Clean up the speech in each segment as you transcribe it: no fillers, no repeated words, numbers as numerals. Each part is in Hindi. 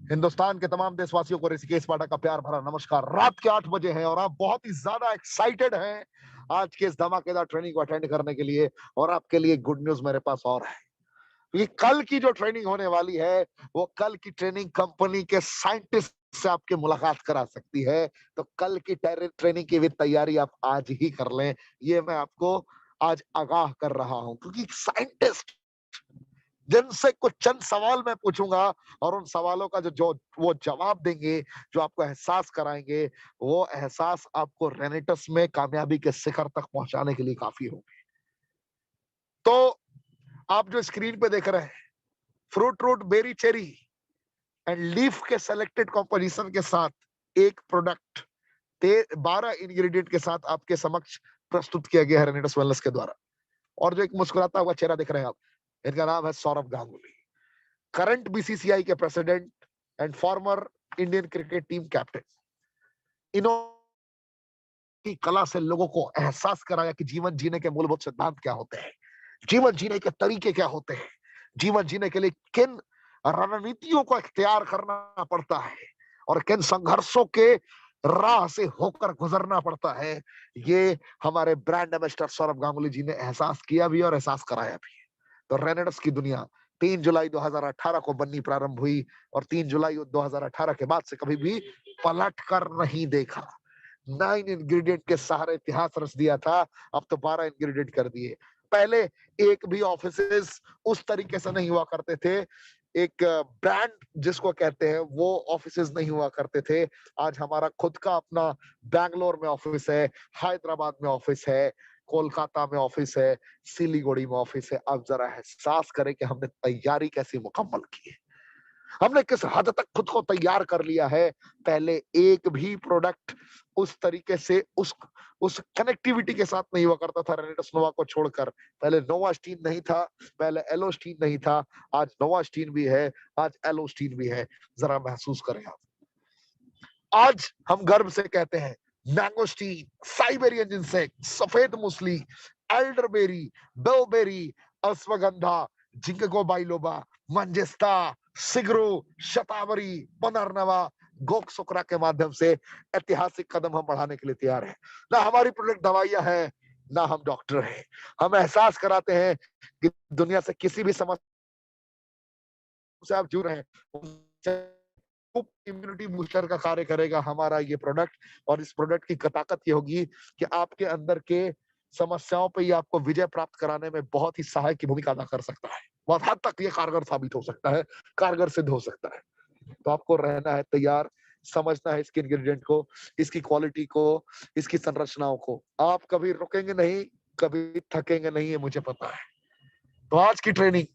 हिंदुस्तान के तमाम देशवासियों को ऋषिकेश पाठक का प्यार भरा नमस्कार। रात के 8 बजे हैं और आप बहुत ही ज्यादा एक्साइटेड हैं आज के इस धमाकेदार ट्रेनिंग को अटेंड करने के लिए। और आपके लिए गुड न्यूज मेरे पास और है। ये कल की जो ट्रेनिंग होने वाली है, वो कल की ट्रेनिंग कंपनी के साइंटिस्ट से आपकी मुलाकात करा सकती है। तो कल की ट्रेनिंग की भी तैयारी आप आज ही कर लें। ये मैं आपको आज आगाह कर रहा हूं, क्योंकि साइंटिस्ट जिनसे कुछ चंद सवाल मैं पूछूंगा और उन सवालों का जो जो वो जवाब देंगे, जो आपको एहसास कराएंगे, वो एहसास आपको रेनेटस में कामयाबी के शिखर तक पहुंचाने के लिए काफी होंगे। तो आप जो स्क्रीन पे देख रहे हैं, fruit root berry cherry and leaf के सेलेक्टेड कॉम्पोजिशन के साथ एक प्रोडक्ट 12 इंग्रेडिएंट के साथ आपके समक्ष प्रस्तुत किया गया है रेनेटस वेलनेस के द्वारा। और जो एक मुस्कुराता हुआ चेहरा देख रहे हैं आप, इनका नाम है सौरभ गांगुली, करंट बीसीसीआई के president and former Indian cricket team captain. इन्होंने की कला से लोगों को एहसास कराया कि जीवन जीने के मूलभूत सिद्धांत क्या होते हैं, जीवन जीने के तरीके क्या होते हैं, जीवन जीने के लिए किन रणनीतियों को इख्तियार करना पड़ता है और किन संघर्षों के राह से होकर गुजरना पड़ता है। ये हमारे ब्रांड एम्बेसडर सौरभ गांगुली जी ने एहसास किया भी और एहसास कराया भी। तो रेनेडस की दुनिया 3 जुलाई 2018 को बननी प्रारंभ हुई और 3 जुलाई 2018 के बाद से कभी भी पलट कर नहीं देखा। 9 इंग्रेडिएंट के सहारे इतिहास रच दिया था, अब तो 12 इंग्रेडिएंट कर दिए। पहले एक भी ऑफिसेस उस तरीके से नहीं हुआ करते थे, एक ब्रांड जिसको कहते हैं वो ऑफिसेस नहीं हुआ करते थे। आज हमारा खुद का अपना बैंगलोर में ऑफिस है, हैदराबाद में ऑफिस है, कोलकाता में ऑफिस है, सिलीगुड़ी में ऑफिस है। आप जरा एहसास करें कि हमने तैयारी कैसी मुकम्मल की है, हमने किस हद तक खुद को तैयार कर लिया है। पहले एक भी प्रोडक्ट उस तरीके से उस कनेक्टिविटी के साथ नहीं हुआ करता था रेनेटस नोवा को छोड़कर। पहले नोवास्टीन नहीं था, पहले एलोस्टीन नहीं था, आज नोवास्टीन भी है, आज एलोस्टीन भी है। जरा महसूस करें आप। आज हम गर्व से कहते हैं मैंगोस्टीन, साइबेरियन जिनसेक्ट, सफेद मूसली, एल्डरबेरी, बेलबेरी, अश्वगंधा, जिंगो बाइलोबा, मंजिस्ता, सिगरू, शतावरी, पुनर्नवा, गोकसुकरा के माध्यम से ऐतिहासिक कदम हम बढ़ाने के लिए तैयार हैं। ना हमारी प्रोडक्ट दवाइयां हैं, ना हम डॉक्टर हैं। हम एहसास कराते हैं कि दुनिया से किसी भी समस्या से आप जूझ रहे हैं, इम्यूनिटी बूस्टर का कार्य करेगा हमारा ये प्रोडक्ट। और इस प्रोडक्ट की ताकत ये होगी कि आपके अंदर के समस्याओं पे ये आपको विजय प्राप्त कराने में बहुत ही सहायक की भूमिका अदा कर सकता है। बहुत हद तक ये कारगर साबित हो सकता है, कारगर सिद्ध हो सकता है। तो आपको रहना है तैयार, समझना है इसके इंग्रेडिएंट को, इसकी क्वालिटी को, इसकी संरचनाओं को। आप कभी रुकेंगे नहीं, कभी थकेंगे नहीं, ये मुझे पता है। तो आज की ट्रेनिंग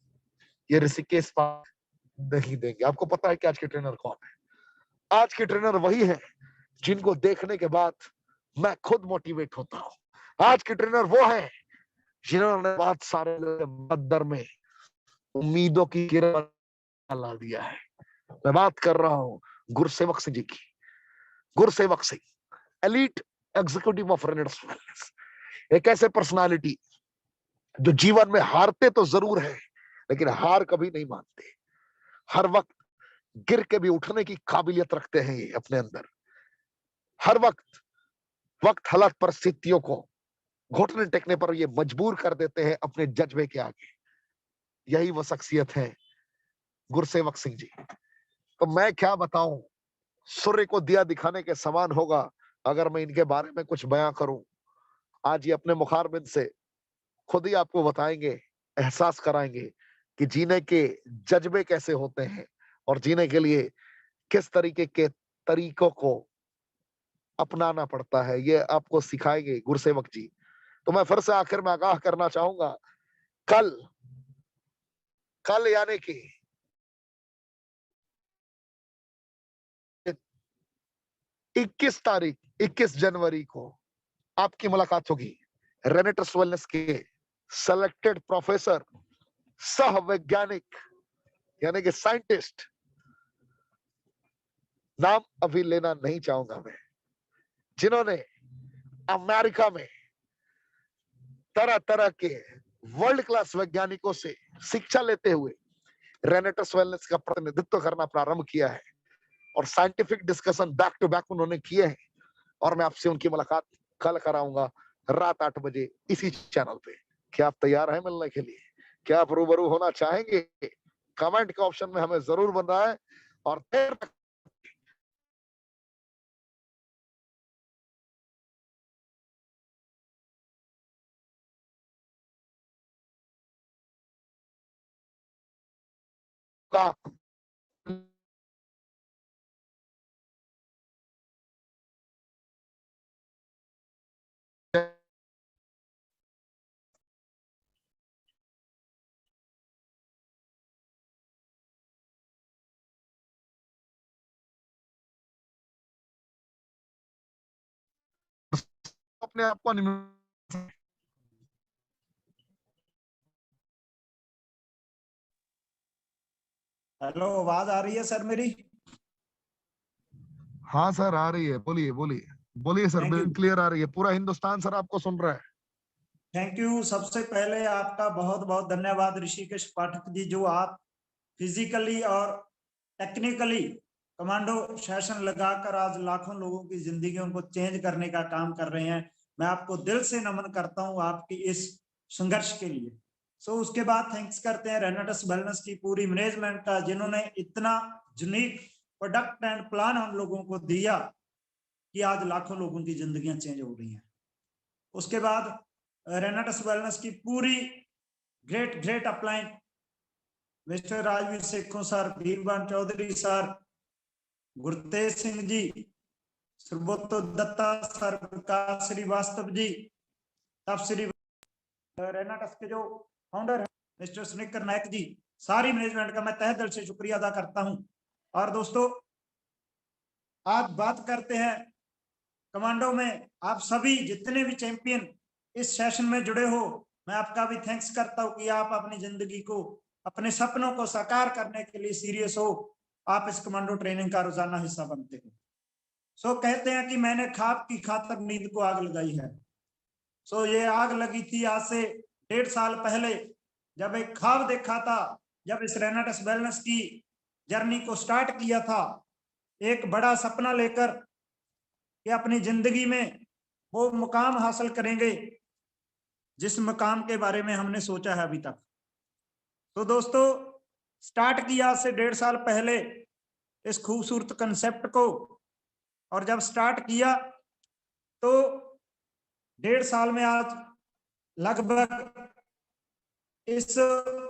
ये ऋषिकेश नहीं देंगे। आपको पता है कि आज के ट्रेनर कौन है? आज के ट्रेनर वही है जिनको देखने के बाद मैं खुद मोटिवेट होता हूँ। आज के ट्रेनर वो है जिन्होंने बहुत सारे बदर में उम्मीदों की किरण ला दिया है। मैं बात कर रहा हूँ गुरसेवक सिंह जी की। Gursevak Singh, elite executive of Renatus wellness, एक ऐसे पर्सनालिटी जो जीवन में हारते तो जरूर है, लेकिन हार कभी नहीं मानते। हर वक्त गिर के भी उठने की काबिलियत रखते हैं ये अपने अंदर। हर वक्त वक्त हालात परिस्थितियों को घुटने टेकने पर ये मजबूर कर देते हैं अपने जज्बे के आगे। यही वो शख्सियत है गुरसेवक सिंह जी। तो मैं क्या बताऊं, सूर्य को दिया दिखाने के समान होगा अगर मैं इनके बारे में कुछ बयां करूं। आज ये अपने मुखारबिंद से खुद ही आपको बताएंगे, एहसास कराएंगे कि जीने के जज्बे कैसे होते हैं और जीने के लिए किस तरीके के तरीकों को अपनाना पड़ता है। ये आपको सिखाएंगे गुरसेवक जी। तो मैं फिर से आखिर में आगाह करना चाहूंगा, कल कल यानी कि 21 जनवरी को आपकी मुलाकात होगी रेनेटस वेलनेस के सेलेक्टेड प्रोफेसर, सह वैज्ञानिक यानी कि साइंटिस्ट, नाम अभी लेना नहीं चाहूंगा मैं, जिन्होंने अमेरिका में तरह तरह के वर्ल्ड क्लास वैज्ञानिकों से शिक्षा लेते हुए रेनेटस वेलनेस का प्रतिनिधित्व करना प्रारंभ किया है। और scientific discussion back to back उन्होंने किए हैं। और मैं आपसे उनकी मुलाकात कल कराऊंगा रात 8 बजे इसी चैनल पे। क्या आप तैयार हैं मिलने के लिए? क्या आप रूबरू होना चाहेंगे? कमेंट के ऑप्शन में हमें जरूर बताएं। और फिर का अपने आप को हेलो, आवाज आ रही है सर मेरी? हाँ सर आ रही है, बोलिए बोलिए बोलिए सर, थैंक यू। बिल्कुल क्लियर आ रही है। पूरा हिंदुस्तान सर आपको सुन रहा है। Thank you. सबसे पहले आपका बहुत बहुत धन्यवाद ऋषिकेश पाठक जी, जो आप फिजिकली और टेक्निकली कमांडो सेशन लगाकर आज लाखों लोगों की जिंदगियों को चेंज करने का काम कर रहे हैं। मैं आपको दिल से नमन करता हूं आपकी इस संघर्ष के लिए। उसके बाद थैंक्स करते हैं रेनाटस वेलनेस की पूरी मैनेजमेंट का, जिन्होंने इतना यूनिक प्रोडक्ट एंड प्लान हम लोगों को दिया कि आज लाखों लोगों की जिंदगियां चेंज हो रही हैं। उसके बाद रेनाटस वेलनेस की पूरी great great upline mister Rajveer Sekhon sir, Bhimban Chaudhary sir, Gurtej Singh ji, Subrato Datta sir, Vikas Srivastava ji, तब श्री रेनाटस के जो फाउंडर है मिस्टर सुनिकर नायक जी, सारी मैनेजमेंट का मैं तहे दिल से शुक्रिया अदा करता हूं। और दोस्तों, आज बात करते हैं कमांडो में आप सभी जितने भी चैंपियन इस सेशन में जुड़े हो, मैं आपका भी थैंक्स करता हूं कि आप अपनी जिंदगी को, अपने सपनों को साकार करने के लिए सीरियस हो। आप इस कमांडो ट्रेनिंग का रोजाना हिस्सा बनते हो। कहते हैं कि मैंने ख्वाब की खातर नींद को आग लगाई है। ये आग लगी थी आज से 1.5 साल पहले, जब एक ख्वाब देखा था, जब इस रेनाटस वेलनेस की जर्नी को स्टार्ट किया था, एक बड़ा सपना लेकर कि अपनी जिंदगी में वो मुकाम हासिल करेंगे जिस मुकाम के बारे में हमने सोचा है अभी तक। दोस्तों, स्टार्ट किया से 1.5 साल पहले इस खूबसूरत कंसेप्ट को, और जब स्टार्ट किया तो 1.5 साल में आज लगभग इस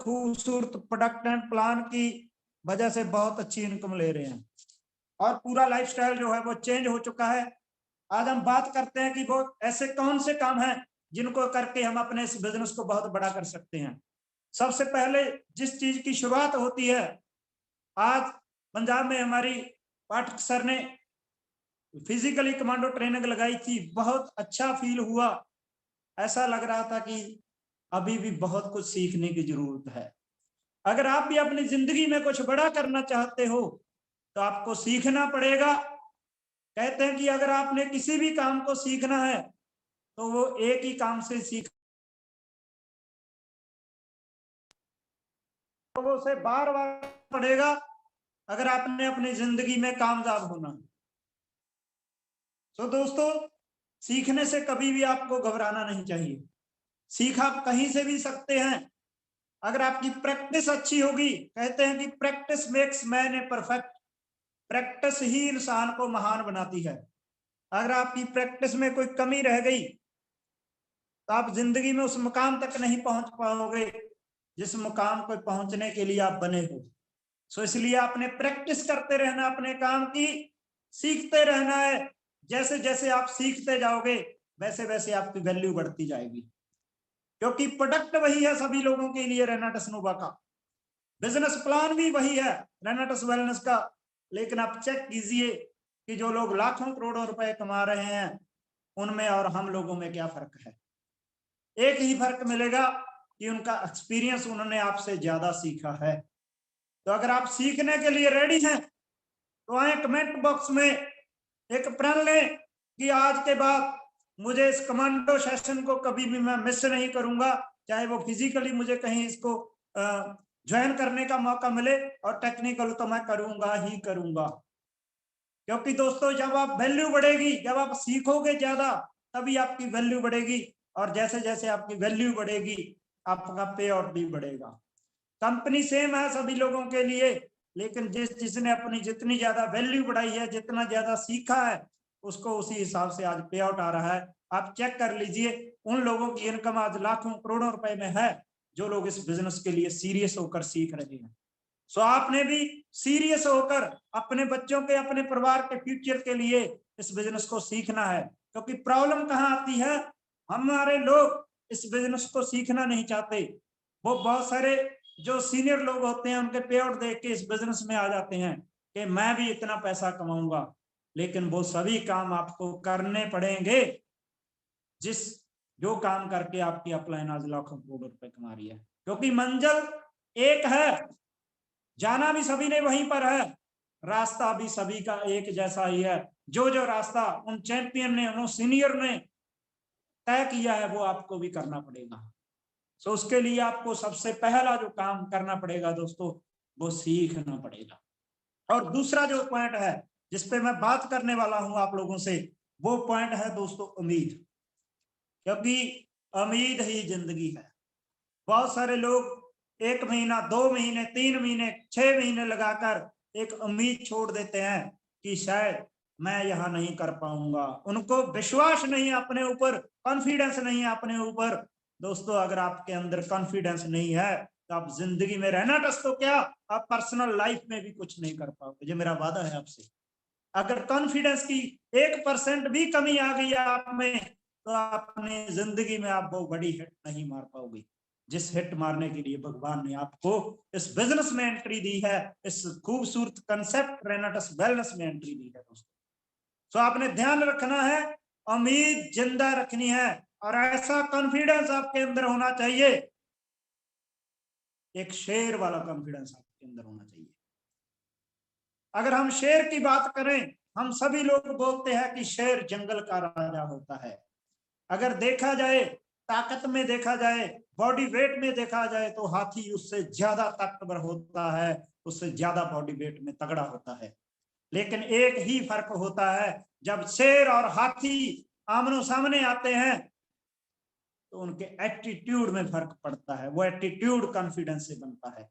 खूबसूरत प्रोडक्ट एंड प्लान की वजह से बहुत अच्छी इनकम ले रहे हैं और पूरा लाइफस्टाइल जो है वो चेंज हो चुका है। आज हम बात करते हैं कि वो ऐसे कौन से काम हैं जिनको करके हम अपने इस बिजनेस को बहुत बड़ा कर सकते हैं। सबसे पहले जिस चीज की शुरुआत होती है, आज पंजाब में हमारी पाठक सर ने फिजिकली कमांडो ट्रेनिंग लगाई थी, बहुत अच्छा फील हुआ। ऐसा लग रहा था कि अभी भी बहुत कुछ सीखने की जरूरत है। अगर आप भी अपनी जिंदगी में कुछ बड़ा करना चाहते हो तो आपको सीखना पड़ेगा। कहते हैं कि अगर आपने किसी भी काम को सीखना है तो वो एक ही काम से सीख, तो वो उसे बार बार पड़ेगा अगर आपने अपनी जिंदगी में कामयाब होना। तो दोस्तों, सीखने से कभी भी आपको घबराना नहीं चाहिए। सीख आप कहीं से भी सकते हैं अगर आपकी प्रैक्टिस अच्छी होगी। कहते हैं कि practice makes man a perfect, practice ही इंसान को महान बनाती है। अगर आपकी प्रैक्टिस में कोई कमी रह गई तो आप जिंदगी में उस मुकाम तक नहीं पहुंच पाओगे जिस मुकाम पर पहुंचने के लिए आप बने हो। इसलिए आपने प्रैक्टिस करते रहना अपने काम की, सीखते रहना है। जैसे जैसे आप सीखते जाओगे वैसे वैसे आपकी वैल्यू बढ़ती जाएगी, क्योंकि प्रोडक्ट वही है सभी लोगों के लिए रेनाटस नोवा का, बिजनेस प्लान भी वही है रेनाटस वेलनेस का। लेकिन आप चेक कीजिए कि जो लोग लाखों करोड़ों रुपए कमा रहे हैं उनमें और हम लोगों में क्या फर्क है। एक ही फर्क मिलेगा कि उनका एक्सपीरियंस, उन्होंने आपसे ज्यादा सीखा है। तो अगर आप सीखने के लिए रेडी हैं तो आए कमेंट बॉक्स में एक प्रण लें कि आज के बाद मुझे इस कमांडो सेशन को कभी भी मैं मिस नहीं करूंगा, चाहे वो फिजिकली मुझे कहीं इसको ज्वाइन करने का मौका मिले, और टेक्निकल तो मैं करूंगा ही करूंगा। क्योंकि दोस्तों जब आप वैल्यू बढ़ेगी, जब आप सीखोगे ज्यादा, तभी आपकी वैल्यू बढ़ेगी, और जैसे जैसे आपकी वैल्यू बढ़ेगी आपका पे आउट भी बढ़ेगा। कंपनी सेम है सभी लोगों के लिए, लेकिन जिसने अपनी जितनी ज्यादा वैल्यू बढ़ाई है, जितना ज्यादा सीखा है, उसको उसी हिसाब से आज पे आउट आ रहा है। आप चेक कर लीजिए, उन लोगों की इनकम आज लाखों करोड़ों रुपए में है जो लोग इस बिजनेस के लिए सीरियस होकर सीख रहे हैं। सो आपने भी सीरियस होकर अपने बच्चों के, अपने परिवार के फ्यूचर के लिए इस बिजनेस को सीखना है। क्योंकि प्रॉब्लम कहाँ आती है, हमारे लोग इस बिजनेस को सीखना नहीं चाहते। वो बहुत सारे जो सीनियर लोग होते हैं उनके पे आउट देख के इस बिजनेस में आ जाते हैं कि मैं भी इतना पैसा कमाऊंगा, लेकिन वो सभी काम आपको करने पड़ेंगे जिस जो काम करके आपकी अपलाइन आज लाखों करोड़ रुपए कमा रही है। क्योंकि मंजिल एक है, जाना भी सभी ने वहीं पर है, रास्ता भी सभी का एक जैसा ही है। जो जो रास्ता उन चैंपियन ने, उन सीनियर ने तय किया है वो आपको भी करना पड़ेगा। सो उसके लिए आपको सबसे पहला जो काम करना पड़ेगा दोस्तों, वो सीखना पड़ेगा। और दूसरा जो पॉइंट है जिसपे मैं बात करने वाला हूं आप लोगों से, वो पॉइंट है दोस्तों उम्मीद। क्योंकि उम्मीद ही जिंदगी है। बहुत सारे लोग 1 महीना, 2 महीने, 3 महीने, 6 महीने लगाकर एक उम्मीद छोड़ देते हैं कि शायद मैं यहाँ नहीं कर पाऊंगा। उनको विश्वास नहीं है अपने ऊपर, कॉन्फिडेंस नहीं है अपने ऊपर। दोस्तों अगर आपके अंदर कॉन्फिडेंस नहीं है तो आप जिंदगी में रहना टस तो क्या, आप पर्सनल लाइफ में भी कुछ नहीं कर पाओगे। ये मेरा वादा है आपसे। अगर कॉन्फिडेंस की 1% भी कमी आ गई आप में, तो अपनी जिंदगी में आप वो बड़ी हिट नहीं मार पाओगे जिस हिट मारने के लिए भगवान ने आपको इस बिजनेस में एंट्री दी है, इस खूबसूरत कंसेप्ट रेनाटस वेलनेस में एंट्री दी है दोस्तों। तो आपने ध्यान रखना है, उम्मीद जिंदा रखनी है, और ऐसा कॉन्फिडेंस आपके अंदर होना चाहिए, एक शेर वाला कॉन्फिडेंस आपके अंदर होना चाहिए। अगर हम शेर की बात करें, हम सभी लोग बोलते हैं कि शेर जंगल का राजा होता है। अगर देखा जाए, ताकत में देखा जाए, बॉडी वेट में देखा जाए, तो हाथी उससे ज्यादा ताकतवर होता है, उससे ज्यादा बॉडी वेट में तगड़ा होता है। लेकिन एक ही फर्क होता है, जब शेर और हाथी आमनो सामने आते हैं तो उनके एटीट्यूड में फर्क पड़ता है। वो एटीट्यूड कॉन्फिडेंस से बनता है।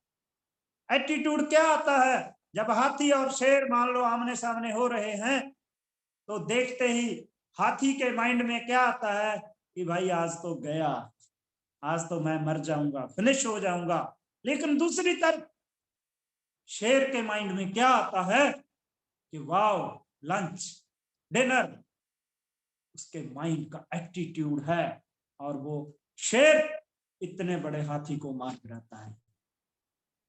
एटीट्यूड क्या आता है, जब हाथी और शेर मान लो आमने सामने हो रहे हैं, तो देखते ही हाथी के माइंड में क्या आता है कि भाई आज तो गया, आज तो मैं मर जाऊंगा, फिनिश हो जाऊंगा। लेकिन दूसरी तरफ शेर के माइंड में क्या आता है कि वाओ, लंच, डिनर। उसके माइंड का एटीट्यूड है, और वो शेर इतने बड़े हाथी को मार गिराता है।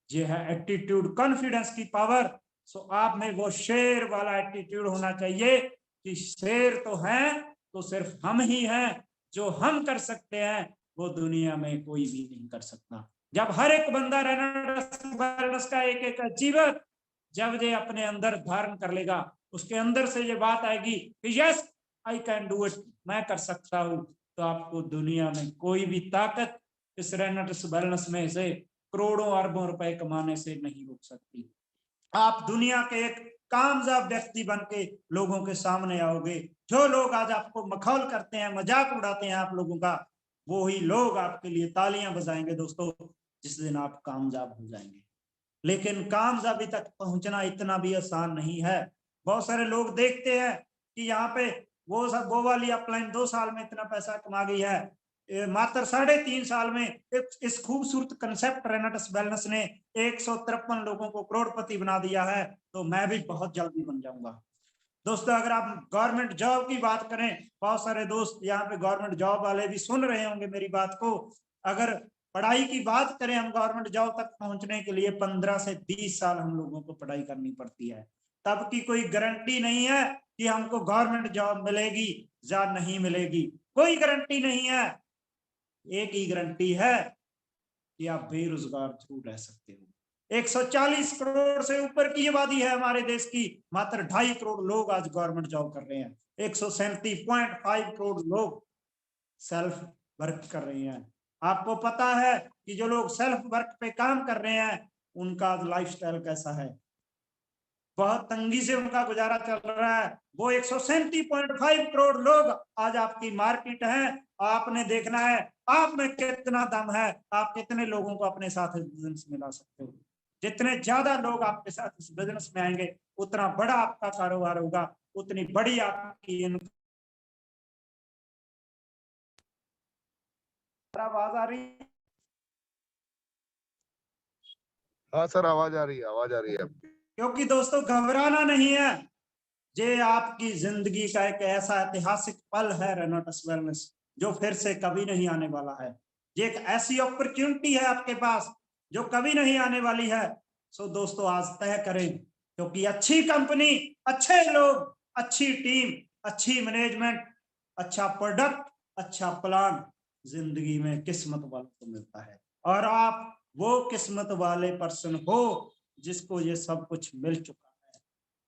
ये है एटीट्यूड, कॉन्फिडेंस की पावर। सो आप में वो शेर वाला एटीट्यूड होना चाहिए कि शेर तो है तो सिर्फ हम ही हैं, जो हम कर सकते हैं वो दुनिया में कोई भी नहीं कर सकता। जब हर एक बंदा रेनाल्डस का एक एक अचीवर जब ये अपने अंदर धारण कर लेगा, उसके अंदर से ये बात आएगी कि yes I can do it, मैं कर सकता हूं, तो आपको दुनिया में कोई भी ताकत इस रेनाल्डस में से करोड़ों अरबों रुपए कमाने से नहीं रोक सकती। आप दुनिया के एक कामयाब व्यक्ति बन के लोगों के सामने आओगे। जो लोग आज आपको मखौल करते हैं, मजाक उड़ाते हैं आप लोगों का, वो ही लोग आपके लिए तालियां बजाएंगे दोस्तों जिस दिन आप कामयाब हो जाएंगे। लेकिन कामयाबी तक पहुंचना इतना भी आसान नहीं है। बहुत सारे लोग देखते हैं कि यहाँ पे वो वाली अपलाइन 2 साल में इतना पैसा कमा गई है, मात्र 3.5 साल में इस खूबसूरत कंसेप्ट रेनाटस वेलनेस ने 153 लोगों को करोड़पति बना दिया है, तो मैं भी बहुत जल्दी बन जाऊंगा। दोस्तों अगर आप गवर्नमेंट जॉब की बात करें, बहुत सारे दोस्त यहाँ पे गवर्नमेंट जॉब वाले भी सुन रहे होंगे मेरी बात को। अगर पढ़ाई की बात करें, हम गवर्नमेंट जॉब तक पहुंचने के लिए 15 से 20 साल हम लोगों को पढ़ाई करनी पड़ती है। तब की कोई गारंटी नहीं है कि हमको गवर्नमेंट जॉब मिलेगी या नहीं मिलेगी, कोई गारंटी नहीं है। एक ही गारंटी है कि आप बेरोजगार जरूर रह सकते हो। 140 करोड़ से ऊपर की आबादी है हमारे देश की, मात्र 2.5 करोड़ लोग आज गवर्नमेंट जॉब कर रहे हैं। 137.5 करोड़ लोग सेल्फ वर्क कर रहे हैं। आपको पता है कि जो लोग सेल्फ वर्क पे काम कर रहे हैं उनका लाइफस्टाइल कैसा है। बहुत तंगी से उनका गुजारा चल रहा है। वो 137.5 करोड़ लोग आज आपकी मार्केट है। आपने देखना है आप में कितना दम है, आप कितने लोगों को अपने साथ इस बिजनेस में ला सकते हो। जितने ज्यादा लोग आपके साथ इस बिजनेस में आएंगे उतना बड़ा आपका कारोबार होगा, उतनी बड़ी आपकी आवाज आ रही है? हाँ सर, आवाज आ रही है, आवाज आ रही है आपकी। क्योंकि दोस्तों घबराना नहीं है, ये आपकी जिंदगी का एक ऐसा ऐतिहासिक पल है रेनाटस वेलनेस, जो फिर से कभी नहीं आने वाला है। ये एक ऐसी अपॉर्चुनिटी है आपके पास जो कभी नहीं आने वाली है। सो दोस्तों आज तय करें, क्योंकि अच्छी कंपनी, अच्छे लोग, अच्छी टीम, अच्छी मैनेजमेंट, अच्छा प्रोडक्ट, अच्छा प्लान जिंदगी में किस्मत वालों को मिलता है। और आप वो किस्मत वाले पर्सन हो जिसको ये सब कुछ मिल चुका है।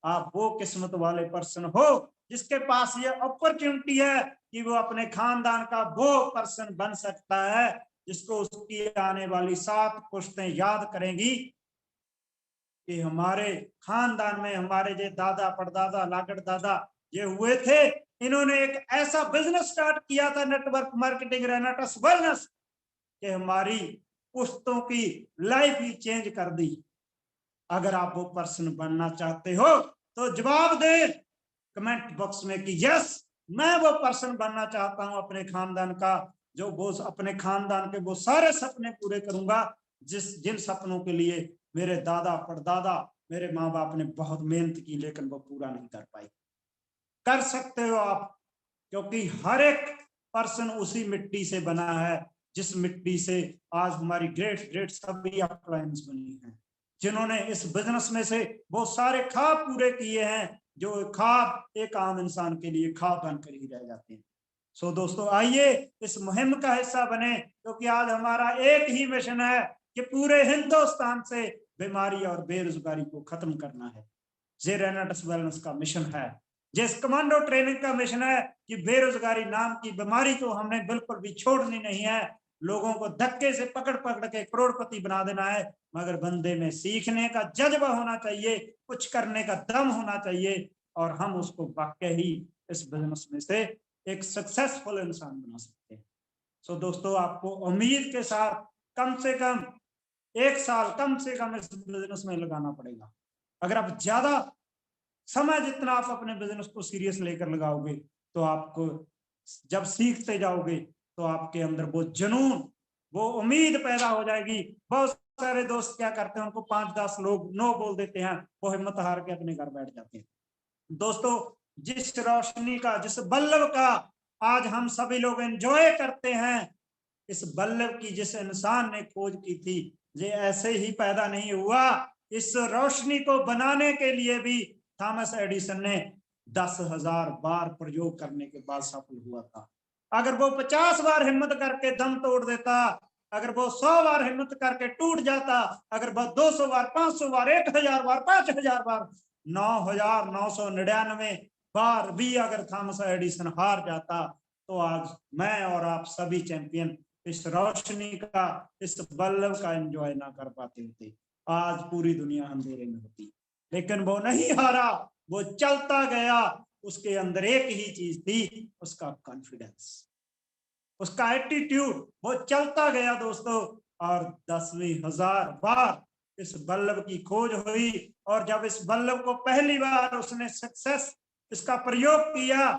आप वो किस्मत वाले पर्सन हो जिसके पास ये अपॉर्चुनिटी है कि वो अपने खानदान का वो पर्सन बन सकता है जिसको उसकी आने वाली 7 पुश्तें याद करेंगी कि हमारे खानदान में हमारे जो दादा परदादा लागड़ दादा ये हुए थे, इन्होंने एक ऐसा बिजनेस स्टार्ट किया था नेटवर्क मार्केटिंग रेनाटस वेलनेस कि हमारी पुश्तों की लाइफ ही चेंज कर दी। अगर आप वो पर्सन बनना चाहते हो तो जवाब दे कमेंट बॉक्स में कि यस मैं वो पर्सन बनना चाहता हूं अपने खानदान का, जो वो अपने खानदान के वो सारे सपने पूरे करूंगा जिन सपनों के लिए मेरे दादा परदादा मेरे माँ बाप ने बहुत मेहनत की लेकिन वो पूरा नहीं कर पाई। कर सकते हो आप, क्योंकि हर एक पर्सन उसी मिट्टी से बना है जिस मिट्टी से आज हमारी ग्रेट ग्रेट सभी अप्लायंस बनी है, जिन्होंने इस बिजनेस में से वो सारे ख्वाब पूरे किए हैं जो ख्वाब एक आम इंसान के लिए ख्वाब बनकर ही रह जाते हैं। सो दोस्तों आइए इस मुहिम का हिस्सा बने, क्योंकि आज हमारा एक ही मिशन है कि पूरे हिंदुस्तान से बीमारी और बेरोजगारी को खत्म करना है। ये रेनाटस वेलनेस का मिशन है। जिस कमांडो ट्रेनिंग का मिशन है कि बेरोजगारी नाम की बीमारी को हमने बिल्कुल भी छोड़नी नहीं है। लोगों को धक्के से पकड़ पकड़ के करोड़पति बना देना है, मगर बंदे में सीखने का जज्बा होना चाहिए, कुछ करने का दम होना चाहिए, और हम उसको वाकई ही इस बिजनेस में से एक सक्सेसफुल इंसान बना सकते हैं। सो दोस्तों आपको उम्मीद के साथ कम से कम 1 साल कम से कम इस बिजनेस में लगाना पड़ेगा। अगर आप ज्यादा समय जितना आप अपने बिजनेस को सीरियस लेकर लगाओगे तो आपको जब सीखते जाओगे तो आपके अंदर वो जुनून, वो उम्मीद पैदा हो जाएगी। बहुत सारे दोस्त क्या करते हैं, उनको 5-10 लोग नो बोल देते हैं, वो हिम्मत हार के अपने घर बैठ जाते हैं। दोस्तों जिस रोशनी का, जिस बल्ब का आज हम सभी लोग एंजॉय करते हैं, इस बल्ब की जिस इंसान ने खोज की थी, ये ऐसे ही पैदा नहीं हुआ। इस रोशनी को बनाने के लिए भी थॉमस एडिसन ने 10,000 बार प्रयोग करने के बाद सफल हुआ था। अगर वो 50 बार हिम्मत करके दम तोड़ देता, अगर वो 100 बार हिम्मत करके टूट जाता, अगर वो 200 बार, 500 बार, 1000 बार, 5000 बार, 9,999 बार भी अगर थॉमस एडिसन हार जाता, तो आज मैं और आप सभी चैंपियन इस रोशनी का, इस बल्ब का एंजॉय ना कर पाते होते। आज पूरी दुनिया अंधेरे में होती, लेकिन वो नहीं हारा, वो चलता गया। उसके अंदर एक ही चीज थी, उसका कॉन्फिडेंस, उसका एटीट्यूड। वो चलता गया दोस्तों, और 10,000 बार इस बल्ब की खोज हुई, और जब इस बल्ब को पहली बार उसने सक्सेस इसका प्रयोग किया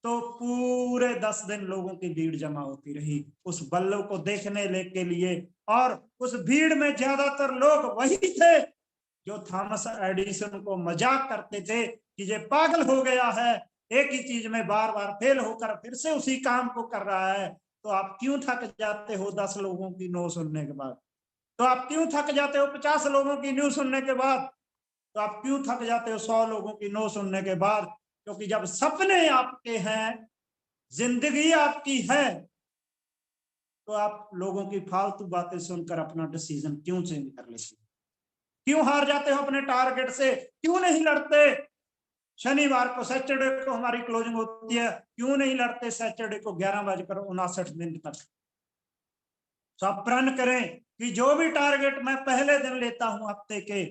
तो पूरे 10 दिन लोगों की भीड़ जमा होती रही उस बल्ब को देखने के लिए। और उस भीड़ में ज्यादातर लोग वही थे जो थॉमस एडिसन को मजाक करते थे कि ये पागल हो गया है, एक ही चीज में बार बार फेल होकर फिर से उसी काम को कर रहा है। तो आप क्यों थक जाते हो 10 लोगों की नो सुनने के बाद? तो आप क्यों थक जाते हो 50 लोगों की न्यू सुनने के बाद? तो आप क्यों थक जाते हो 100 लोगों की नो सुनने के बाद? क्योंकि जब सपने आपके हैं, जिंदगी आपकी है, तो आप लोगों की फालतू बातें सुनकर अपना डिसीजन क्यों चेंज कर लेते हो? क्यों हार जाते हो अपने टारगेट से? क्यों नहीं लड़ते? शनिवार को, सैटरडे को हमारी क्लोजिंग होती है, क्यों नहीं लड़ते सैटरडे को 11:59 तक? तो आप प्रण करें कि जो भी टारगेट मैं पहले दिन लेता हूं हफ्ते के,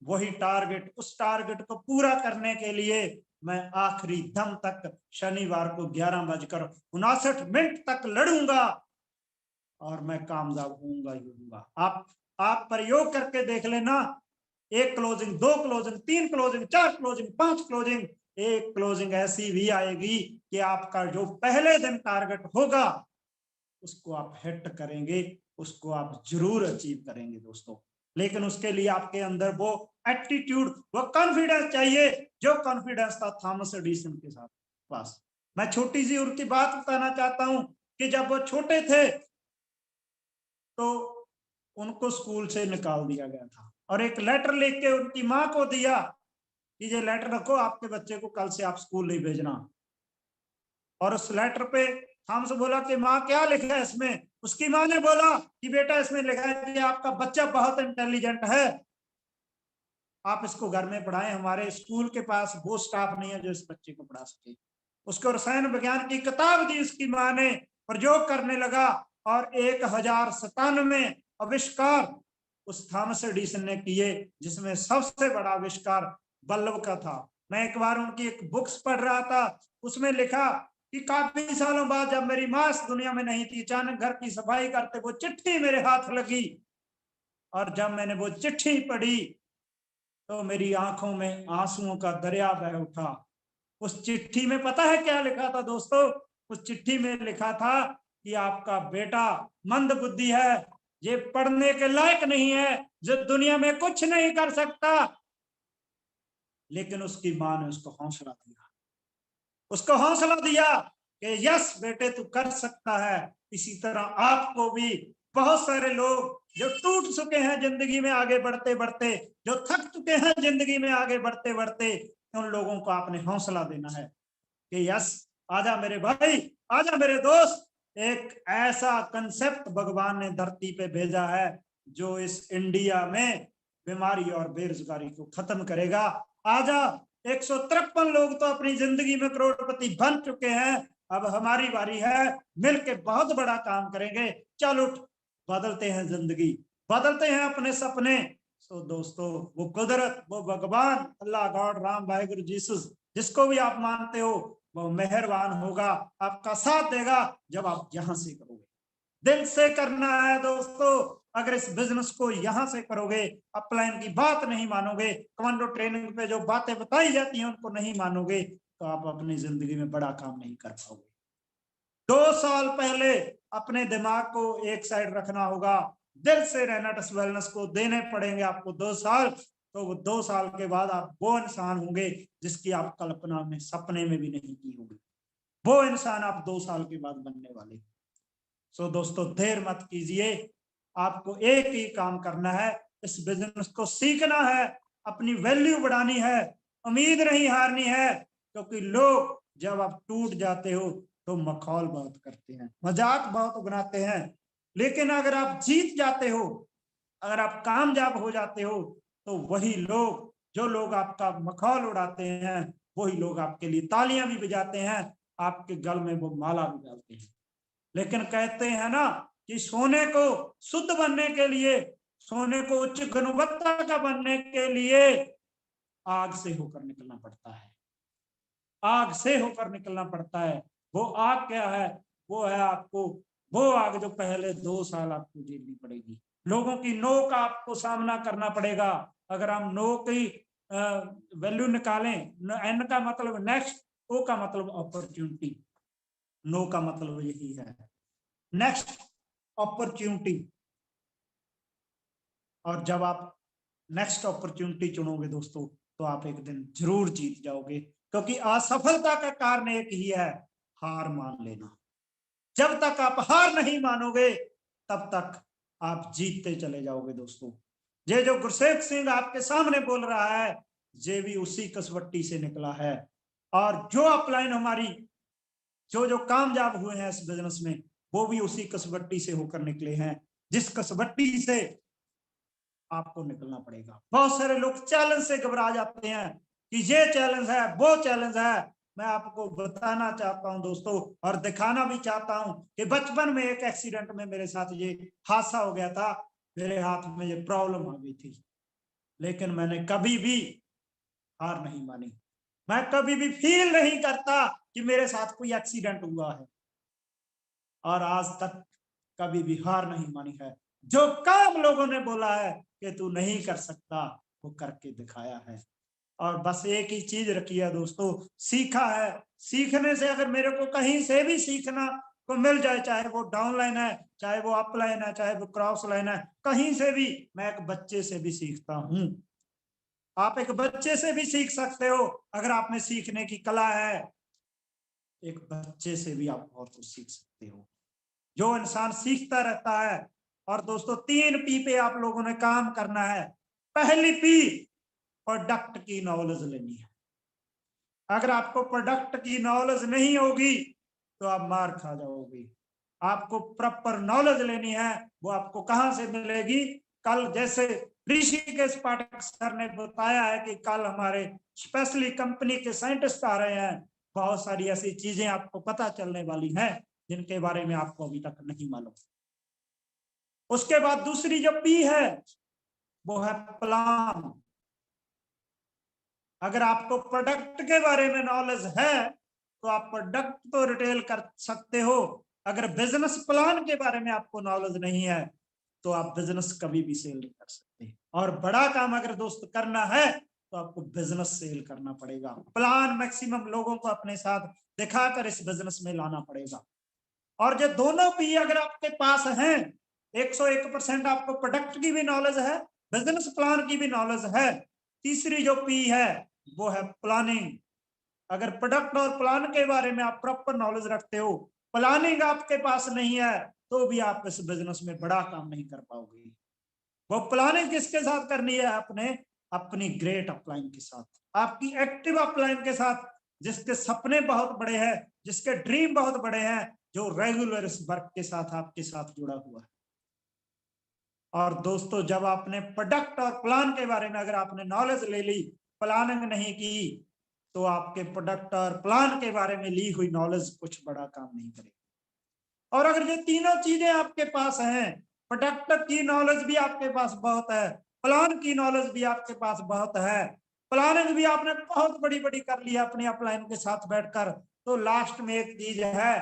वही टारगेट, उस टारगेट को पूरा करने के लिए मैं आखिरी दम तक शनिवार को 11:59 तक लड़ूंगा और मैं कामयाब होऊंगा ही होऊंगा। आप प्रयोग करके देख लेना, 1 closing, 2 closing, 3 closing, 4 closing, 5 closing, एक क्लोजिंग ऐसी भी आएगी कि आपका जो पहले दिन टारगेट होगा उसको आप हिट करेंगे, उसको आप जरूर अचीव करेंगे दोस्तों। लेकिन उसके लिए आपके अंदर वो एटीट्यूड, वो कॉन्फिडेंस चाहिए जो कॉन्फिडेंस था थॉमस एडिसन के साथ पास। मैं छोटी सी उनकी बात बताना चाहता हूं कि जब वो छोटे थे तो उनको स्कूल से निकाल दिया गया था और एक लेटर लिख के उनकी माँ को दिया कि ये लेटर रखो, आपके बच्चे को कल से आप स्कूल नहीं भेजना। और उस लेटर पे थॉमस बोला कि माँ क्या लिखा है इसमें? उसकी माँ ने बोला कि बेटा इसमें लिखा है कि आपका बच्चा बहुत इंटेलिजेंट है, आप इसको घर में पढ़ाएं, हमारे स्कूल के पास वो स्टाफ नहीं है जो इस बच्चे को पढ़ा सके। उसको रसायन विज्ञान की किताब दी उसकी माँ ने, प्रयोग करने लगा और 1097 आविष्कार उस थॉमस एडिसन ने किए, जिसमें सबसे बड़ा आविष्कार बल्ब का था। मैं एक बार उनकी एक बुक्स पढ़ रहा था, उसमें लिखा कि काफी सालों बाद जब मेरी माँ इस दुनिया में नहीं थी, अचानक घर की सफाई करते वो चिट्ठी मेरे हाथ लगी और जब मैंने वो चिट्ठी पढ़ी तो मेरी आंखों में आंसुओं का दरिया बह उठा। उस चिट्ठी में पता है क्या लिखा था दोस्तों? उस चिट्ठी में लिखा था कि आपका बेटा मंद बुद्धि है, ये पढ़ने के लायक नहीं है, जो दुनिया में कुछ नहीं कर सकता। लेकिन उसकी मां ने उसको हौसला दिया, उसको हौसला दिया कि यस बेटे तू कर सकता है। इसी तरह आपको भी बहुत सारे लोग जो टूट चुके हैं जिंदगी में आगे बढ़ते बढ़ते, जो थक चुके हैं जिंदगी में आगे बढ़ते बढ़ते, उन लोगों को आपने हौसला देना है कि यस आजा मेरे भाई, आजा मेरे दोस्त, एक ऐसा कंसेप्ट भगवान ने धरती पे भेजा है जो इस इंडिया में बीमारी और बेरोजगारी को खत्म करेगा। आजा, 153 लोग तो अपनी जिंदगी में करोड़पति बन चुके हैं, अब हमारी बारी है, मिलके बहुत बड़ा काम करेंगे। चल उठ, बदलते हैं जिंदगी, बदलते हैं अपने सपने। सो दोस्तों, वो कुदरत, वो भगवान, अल्लाह, गॉड, राम, वाहिगुरु, जीसस, जिसको भी आप मानते हो, वो मेहरबान होगा, आपका साथ देगा जब आप यहां से करोगे, दिल से करना है दोस्तों। अगर इस बिजनेस को यहां से करोगे, अपलाइन की बात नहीं मानोगे, कमांडो ट्रेनिंग पे जो बातें बताई जाती हैं उनको नहीं मानोगे, तो आप अपनी जिंदगी में बड़ा काम नहीं कर पाओगे। 2 साल पहले अपने दिमाग को एक साइड रखना होगा, दिल से रेनेटस वेलनेस को देने पड़ेंगे आपको 2 साल। तो वो 2 साल के बाद आप वो इंसान होंगे जिसकी आप कल्पना में सपने में भी नहीं की होगी। वो इंसान आप 2 साल के बाद बनने वाले। सो दोस्तों, देर मत कीजिए, आपको एक ही काम करना है, इस बिजनेस को सीखना है, अपनी वैल्यू बढ़ानी है, उम्मीद नहीं हारनी है। क्योंकि लोग जब आप टूट जाते हो तो मखौल बहुत करते हैं, मजाक बहुत बनाते हैं, लेकिन अगर आप जीत जाते हो, अगर आप कामयाब हो जाते हो, तो वही लोग, जो लोग आपका मखौल उड़ाते हैं, वही लोग आपके लिए तालियां भी बजाते हैं, आपके गल में वो माला भी डालते हैं। लेकिन कहते हैं ना कि सोने को शुद्ध बनने के लिए, सोने को उच्च गुणवत्ता का बनने के लिए आग से होकर निकलना पड़ता है, आग से होकर निकलना पड़ता है। वो आग क्या है? वो है आपको, वो आग जो पहले 2 साल आपको झेलनी पड़ेगी, लोगों की नो का आपको सामना करना पड़ेगा। अगर हम नो की वैल्यू निकालें, एन का मतलब नेक्स्ट, ओ का मतलब अपॉर्चुनिटी, नो का मतलब यही है, नेक्स्ट अपॉर्चुनिटी। और जब आप नेक्स्ट अपॉर्चुनिटी चुनोगे दोस्तों, तो आप एक दिन जरूर जीत जाओगे, क्योंकि असफलता का कारण एक ही है, हार मान लेना। जब तक आप हार नहीं मानोगे तब तक आप जीतते चले जाओगे दोस्तों। ये जो गुरसेवक सिंह आपके सामने बोल रहा है, ये भी उसी कसवट्टी से निकला है। और जो अपलाइन हमारी, जो कामयाब हुए हैं इस बिजनेस में, वो भी उसी कसवट्टी से होकर निकले हैं, जिस कसवट्टी से आपको निकलना पड़ेगा। बहुत सारे लोग चैलेंज से घबरा जाते हैं कि ये चैलेंज है, वो चैलेंज है। मैं आपको बताना चाहता हूं दोस्तों, और दिखाना भी चाहता हूं कि बचपन में एक एक्सीडेंट में मेरे साथ ये हादसा हो गया था, मेरे हाथ में ये प्रॉब्लम आ गई थी। लेकिन मैंने कभी भी हार नहीं मानी। मैं कभी भी फील नहीं करता कि मेरे साथ कोई एक्सीडेंट हुआ है, और आज तक कभी भी हार नहीं मानी है। जो काम लोगों ने बोला है कि तू नहीं कर सकता, वो करके दिखाया है। और बस एक ही चीज रखी है दोस्तों, सीखा है। सीखने से अगर मेरे को कहीं से भी सीखना को मिल जाए, चाहे वो डाउन लाइन है, चाहे वो अप लाइन है, चाहे वो क्रॉस लाइन है, कहीं से भी, मैं एक बच्चे से भी सीखता हूं। आप एक बच्चे से भी सीख सकते हो। अगर आप में सीखने की कला है, एक बच्चे से भी आप बहुत कुछ सीख सकते हो। जो इंसान सीखता रहता है। और दोस्तों 3 पी पे आप लोगों ने काम करना है। पहली पी, प्रोडक्ट की नॉलेज लेनी है। अगर आपको प्रोडक्ट की नॉलेज नहीं होगी तो आप मार खा जाओगे। आपको प्रॉपर नॉलेज लेनी है। वो आपको कहां से मिलेगी? कल जैसे ऋषिकेश पाठक सर ने बताया है कि कल हमारे स्पेशली कंपनी के साइंटिस्ट आ रहे हैं। बहुत सारी ऐसी चीजें आपको पता चलने वाली हैं जिनके बारे में आपको अभी तक नहीं मालूम। उसके बाद दूसरी जो पी है वो है प्लान। अगर आपको प्रोडक्ट के बारे में नॉलेज है तो आप प्रोडक्ट तो रिटेल कर सकते हो। अगर बिजनेस प्लान के बारे में आपको नॉलेज नहीं है तो आप बिजनेस कभी भी सेल नहीं कर सकते। और बड़ा काम अगर दोस्त करना है तो आपको बिजनेस सेल करना पड़ेगा। प्लान मैक्सिमम लोगों को अपने साथ दिखाकर इस बिजनेस में लाना पड़ेगा। और जो दोनों पी अगर आपके पास हैं, 101% आपको प्रोडक्ट की भी नॉलेज है, बिजनेस प्लान की भी नॉलेज है। तीसरी जो पी है वो है प्लानिंग। अगर प्रोडक्ट और प्लान के बारे में आप प्रॉपर नॉलेज रखते हो, प्लानिंग आपके पास नहीं है, तो भी आप इस बिजनेस में बड़ा काम नहीं कर पाओगे। वो प्लानिंग किसके साथ करनी है? आपने अपनी ग्रेट अपलाइन के साथ, आपकी एक्टिव अपलाइन के साथ, जिसके सपने बहुत बड़े हैं, जिसके ड्रीम बहुत बड़े हैं, जो रेगुलर इस वर्क के साथ आपके साथ जुड़ा हुआ है। और दोस्तों जब आपने प्रोडक्ट और प्लान के बारे में अगर आपने नॉलेज ले ली, प्लानिंग नहीं की, तो आपके प्रोडक्ट और प्लान के बारे में ली हुई नॉलेज कुछ बड़ा काम नहीं करेगी। और अगर ये तीनों चीजें आपके पास हैं, प्रोडक्ट की नॉलेज भी आपके पास बहुत है, प्लान की नॉलेज भी आपके पास बहुत है, प्लानिंग भी आपने बहुत बड़ी बड़ी कर ली अपनी अपलाइन के साथ बैठकर, तो लास्ट में एक चीज है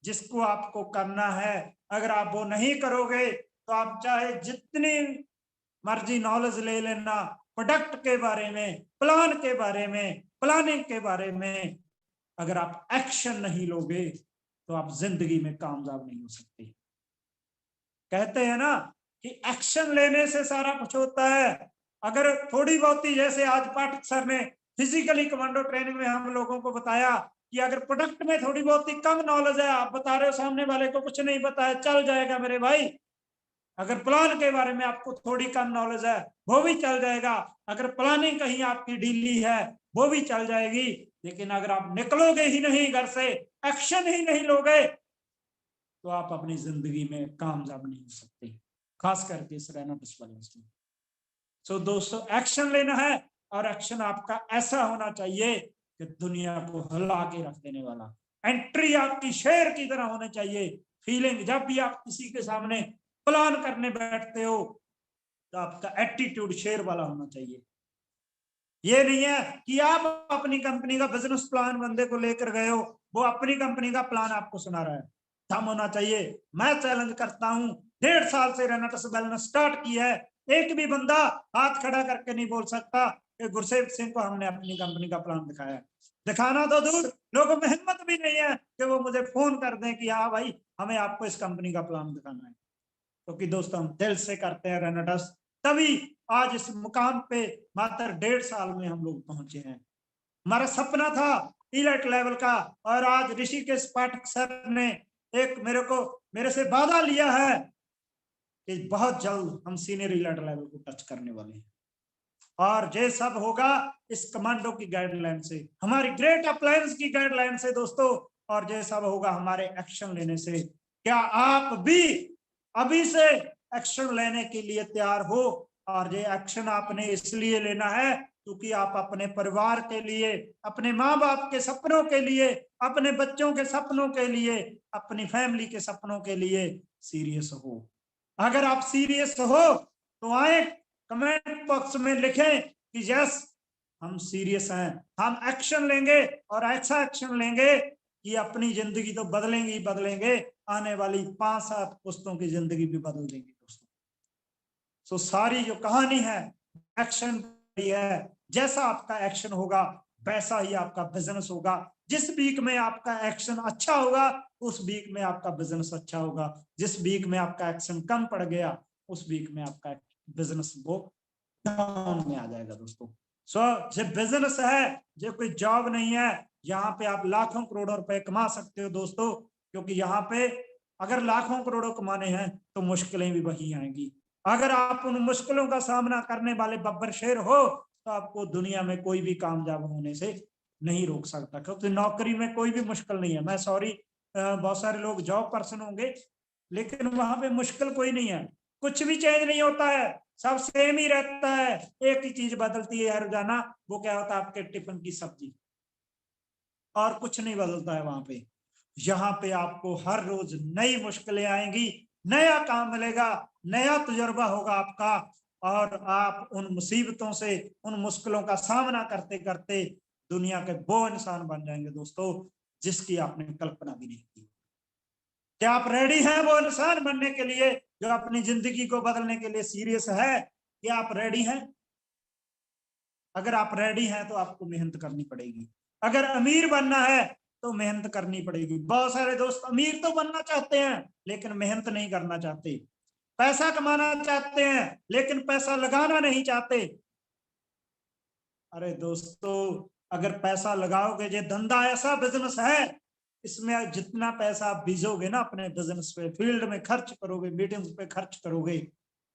जिसको आपको करना है। अगर आप वो नहीं करोगे तो आप चाहे जितनी मर्जी नॉलेज ले लेना प्रोडक्ट के बारे में, प्लान के बारे में, प्लानिंग के बारे में, अगर आप एक्शन नहीं लोगे तो आप जिंदगी में कामयाब नहीं हो सकते। कहते हैं ना कि एक्शन लेने से सारा कुछ होता है। अगर थोड़ी बहुत ही, जैसे आज पाठक सर ने फिजिकली कमांडो ट्रेनिंग में हम लोगों को बताया कि अगर प्रोडक्ट में थोड़ी बहुत ही कम नॉलेज है, आप बता रहे हो सामने वाले को कुछ नहीं पता है, चल जाएगा मेरे भाई। अगर प्लान के बारे में आपको थोड़ी कम नॉलेज है, वो भी चल जाएगा। अगर प्लानिंग कहीं आपकी ढीली है, वो भी चल जाएगी। लेकिन अगर आप निकलोगे ही नहीं घर से, एक्शन ही नहीं लोगे, तो आप अपनी जिंदगी में कामयाब नहीं हो सकते, खास करके इस रेनाटस वाले में। सो दोस्तों एक्शन लेना है, और एक्शन आपका ऐसा होना चाहिए कि दुनिया को हिला के रख देने वाला। एंट्री आपकी शेर की तरह होनी चाहिए। फीलिंग जब भी आप किसी के सामने प्लान करने बैठते हो तो आपका एटीट्यूड शेर वाला होना चाहिए। ये नहीं है कि आप अपनी कंपनी का बिजनेस प्लान बंदे को लेकर गए हो, वो अपनी कंपनी का प्लान आपको सुना रहा है। दम होना चाहिए। मैं चैलेंज करता हूं, 1.5 साल से रेनाटस वेलनेस स्टार्ट की है, एक भी बंदा हाथ खड़ा करके नहीं बोल सकता कि गुरसेवक सिंह को हमने अपनी कंपनी का प्लान दिखाया। दिखाना तो दूर, लोगों में हिम्मत भी नहीं है कि वो मुझे फोन कर दें कि हाँ भाई हमें आपको इस कंपनी का प्लान दिखाना है। क्योंकि दोस्तों हम दिल से करते हैं रेनाटस, तभी आज इस मुकाम पे मात्र 1.5 साल में हम लोग पहुंचे हैं। हमारा सपना था इलाइट लेवल का, और आज ऋषिकेश पाठक सर ने एक मेरे से वादा लिया है कि बहुत जल्द हम सीनियर इलाइट लेवल को टच करने वाले हैं। और ये सब होगा इस कमांडो की गाइडलाइन से, हमारी ग्रेट अप्लायंस की गाइडलाइन से दोस्तों, और ये सब होगा हमारे एक्शन लेने से। क्या आप भी अभी से एक्शन लेने के लिए तैयार हो? और ये एक्शन आपने इसलिए लेना है क्योंकि आप अपने परिवार के लिए, अपने माँ बाप के सपनों के लिए, अपने बच्चों के सपनों के लिए, अपनी फैमिली के सपनों के लिए सीरियस हो। अगर आप सीरियस हो तो आए कमेंट बॉक्स में लिखें कि यस हम सीरियस हैं, हम एक्शन लेंगे और ऐसा एक्शन लेंगे कि अपनी जिंदगी तो बदलेंगे ही बदलेंगे, आने वाली 5-7 पुश्तों की जिंदगी भी बदल देंगे दोस्तों। सो सारी जो कहानी है एक्शन है, जैसा आपका एक्शन होगा वैसा ही आपका बिजनेस होगा। जिस वीक में आपका एक्शन अच्छा होगा उस वीक में आपका बिजनेस अच्छा होगा, जिस वीक में आपका एक्शन कम पड़ गया उस वीक में आपका बिजनेस वो डाउन में आ जाएगा दोस्तों। सो जो बिजनेस है, जो कोई जॉब नहीं है, यहाँ पे आप लाखों करोड़ों रुपए कमा सकते हो दोस्तों, क्योंकि यहाँ पे अगर लाखों करोड़ों कमाने हैं तो मुश्किलें भी वही आएंगी। अगर आप उन मुश्किलों का सामना करने वाले बब्बर शेर हो तो आपको दुनिया में कोई भी कामयाब होने से नहीं रोक सकता, क्योंकि नौकरी में कोई भी मुश्किल नहीं है। मैं सॉरी, बहुत सारे लोग जॉब पर्सन होंगे लेकिन वहां पे मुश्किल कोई नहीं है, कुछ भी चेंज नहीं होता है, सब सेम ही रहता है। एक ही चीज बदलती है हर रोजाना, वो क्या होता है आपके टिफिन की सब्जी, और कुछ नहीं बदलता है वहां पे। यहाँ पे आपको हर रोज नई मुश्किलें आएंगी, नया काम मिलेगा, नया तजुर्बा होगा आपका, और आप उन मुसीबतों से, उन मुश्किलों का सामना करते करते दुनिया के वो इंसान बन जाएंगे दोस्तों जिसकी आपने कल्पना भी नहीं की। क्या आप रेडी हैं वो इंसान बनने के लिए जो अपनी जिंदगी को बदलने के लिए सीरियस है? क्या आप रेडी हैं? अगर आप रेडी हैं तो आपको मेहनत करनी पड़ेगी। अगर अमीर बनना है तो मेहनत करनी पड़ेगी। बहुत सारे दोस्त अमीर तो बनना चाहते हैं लेकिन मेहनत नहीं करना चाहते, पैसा कमाना चाहते हैं लेकिन पैसा लगाना नहीं चाहते। अरे दोस्तों, अगर पैसा लगाओगे, ये धंधा ऐसा बिजनेस है, इसमें जितना पैसा आप बीजोगे ना अपने बिजनेस पे, फील्ड में खर्च करोगे, मीटिंग्स पे खर्च करोगे,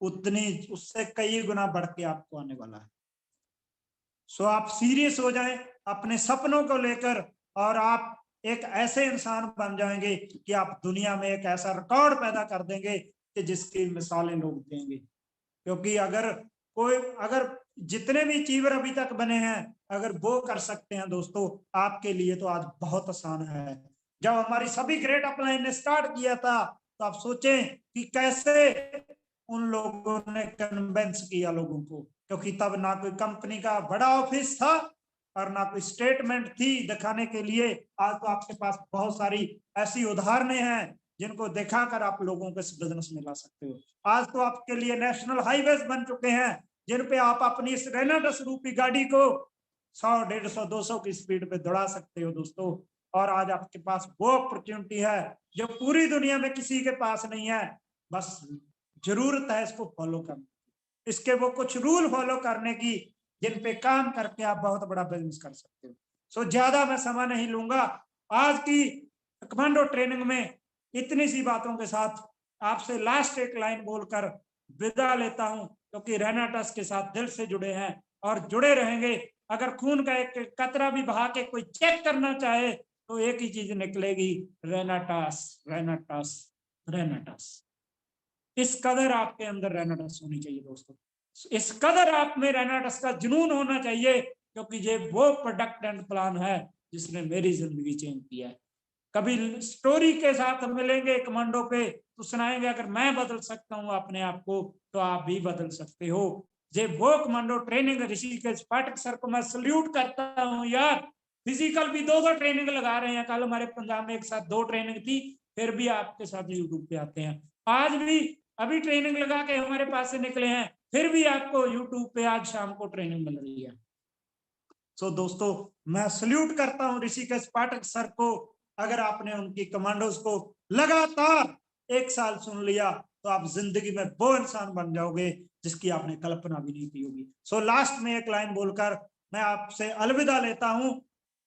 उतनी उससे कई गुना बढ़ के आपको आने वाला है। सो आप सीरियस हो जाएं अपने सपनों को लेकर, और आप एक ऐसे इंसान बन जाएंगे कि आप दुनिया में एक ऐसा रिकॉर्ड पैदा कर देंगे कि जिसकी मिसालें लोग देंगे। क्योंकि अगर जितने भी अचीवर अभी तक बने हैं, अगर वो कर सकते हैं दोस्तों, आपके लिए तो आज बहुत आसान है। जब हमारी सभी ग्रेट अपलाइन ने स्टार्ट किया था तो आप सोचें कि कैसे उन लोगों ने कन्विंस किया लोगों को, क्योंकि तब ना कोई कंपनी का बड़ा ऑफिस था और ना कोई स्टेटमेंट थी दिखाने के लिए। आज तो आपके पास बहुत सारी ऐसी उदाहरणें हैं जिनको दिखाकर आप लोगों को इस बिजनेस में ला सकते हो। आज तो आपके लिए नेशनल हाईवेज बन चुके हैं जिन पे आप अपनी इस रेनाटस रूपी गाड़ी को 100, 150, 200 की स्पीड पे दौड़ा सकते हो दोस्तों। और आज आपके पास वो अपॉर्चुनिटी है जो पूरी दुनिया में किसी के पास नहीं है। बस जरूरत है इसको फॉलो करने, इसके वो कुछ रूल फॉलो करने की जिन पे काम करके आप बहुत बड़ा बिजनेस कर सकते हो। सो ज्यादा मैं समय नहीं लूंगा। आज की कमांडो ट्रेनिंग में इतनी सी बातों के साथ आपसे लास्ट एक लाइन बोलकर विदा लेता हूं, क्योंकि रेनाटस के साथ दिल से जुड़े हैं और जुड़े रहेंगे। अगर खून का एक कतरा भी बहा के कोई चेक करना चाहे तो एक ही चीज निकलेगी, रेनाटस, रेनाटस, रेनाटस। इस कदर आपके अंदर रेनाटस होनी चाहिए दोस्तों, इस कदर आप में रेनाटस का जुनून होना चाहिए, क्योंकि ये वो प्रोडक्ट एंड प्लान है जिसने मेरी जिंदगी चेंज किया है। कभी स्टोरी के साथ मिलेंगे कमांडो पे तो सुनाएंगे अगर मैं बदल सकता हूं अपने आप को तो आप भी बदल सकते हो। ये वो कमांडो ट्रेनिंग ऋषिकेश पाठक सर को मैं सल्यूट करता हूं यार। फिजिकल भी 2-2 ट्रेनिंग लगा रहे हैं, कल हमारे पंजाब में एक साथ 2 ट्रेनिंग थी, फिर भी आपके साथ यूट्यूब पे आते हैं। आज भी अभी ट्रेनिंग लगा के हमारे पास से निकले हैं, फिर भी आपको यूट्यूब पे आज शाम को ट्रेनिंग मिल रही है। सो दोस्तों, मैं सल्यूट करता हूं ऋषिकेश पाठक सर को। अगर आपने उनकी कमांडोज को लगातार 1 साल सुन लिया तो आप जिंदगी में वो इंसान बन जाओगे जिसकी आपने कल्पना भी नहीं की होगी। सो लास्ट में एक लाइन बोलकर मैं आपसे अलविदा लेता हूं।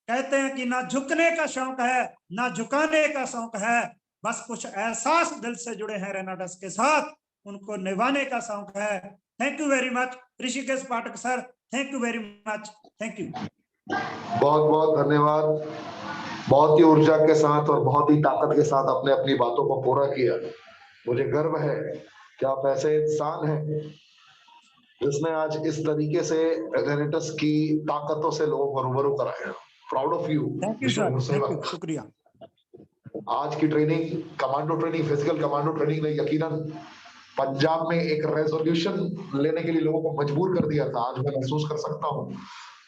कहते हैं कि ना झुकने का शौक है ना झुकाने का शौक है, बस कुछ एहसास दिल से जुड़े हैं रेनाटस के साथ, उनको निभाने का शौक है। Thank you very much Rishikesh Pathak sir, thank you very much, thank you. बहुत बहुत धन्यवाद। बहुत ही ऊर्जा के साथ और बहुत ही ताकत के साथ आपने अपनी बातों को पूरा किया। मुझे गर्व है कि आप ऐसे इंसान हैं जिसने आज इस तरीके से रेनाटस की ताकतों से लोगों को रूबरू कराया। Proud of you. Thank you sir, thank you, शुक्रिया। आज की training commando training, physical commando training ने यकीनन पंजाब में एक रेजोल्यूशन लेने के लिए लोगों को मजबूर कर दिया था। आज मैं महसूस कर सकता हूँ,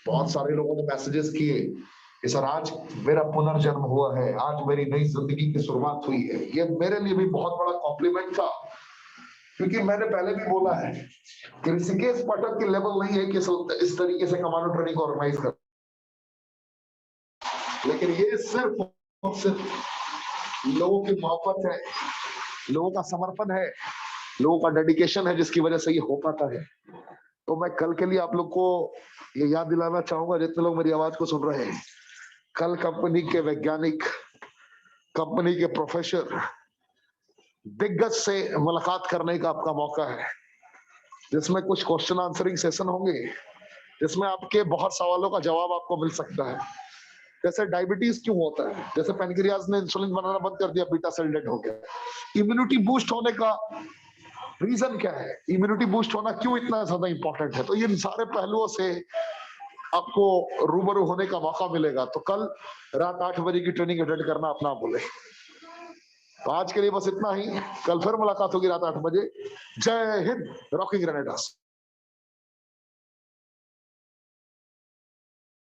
बहुत सारे लोगों ने मैसेजेस किए कि सर आज मेरा पुनर्जन्म हुआ है, आज मेरी नई जिंदगी की शुरुआत हुई है। ये मेरे लिए भी बहुत बड़ा कॉम्प्लीमेंट था, क्योंकि मैंने पहले भी बोला है कि ऋषिकेश पाठक की लेवल नहीं है कि इस तरीके से कमांडो ट्रेनिंग को ऑर्गेनाइज कर, लेकिन ये सिर्फ लोगों की मोहब्बत है, लोगों का समर्पण है, लोगों का डेडिकेशन है, जिसकी वजह से ये हो पाता है। तो मैं कल के लिए आप लोग को ये याद दिलाना चाहूंगा, जितने लोग मेरी आवाज को सुन रहे हैं, कल कंपनी के वैज्ञानिक, कंपनी के प्रोफेसर, दिग्गज से मुलाकात करने का आपका मौका है, जिसमें कुछ क्वेश्चन आंसरिंग सेशन होंगे, जिसमें आपके बहुत सवालों का जवाब आपको मिल सकता है। जैसे डायबिटीज क्यों होता है, जैसे पैनक्रियाज ने इंसुलिन बनाना बंद कर दिया, बीटा सेल डेड हो गया, इम्यूनिटी बूस्ट होने का रीजन क्या है, इम्यूनिटी बूस्ट होना क्यों इतना ज्यादा इंपॉर्टेंट है। तो इन सारे पहलुओं से आपको रूबरू होने का मौका मिलेगा। तो कल रात 8 बजे की ट्रेनिंग अटेंड करना अपना बोले। तो आज के लिए बस इतना ही, कल फिर मुलाकात होगी रात 8 बजे। जय हिंद, रॉकिंग ग्रेनेडास।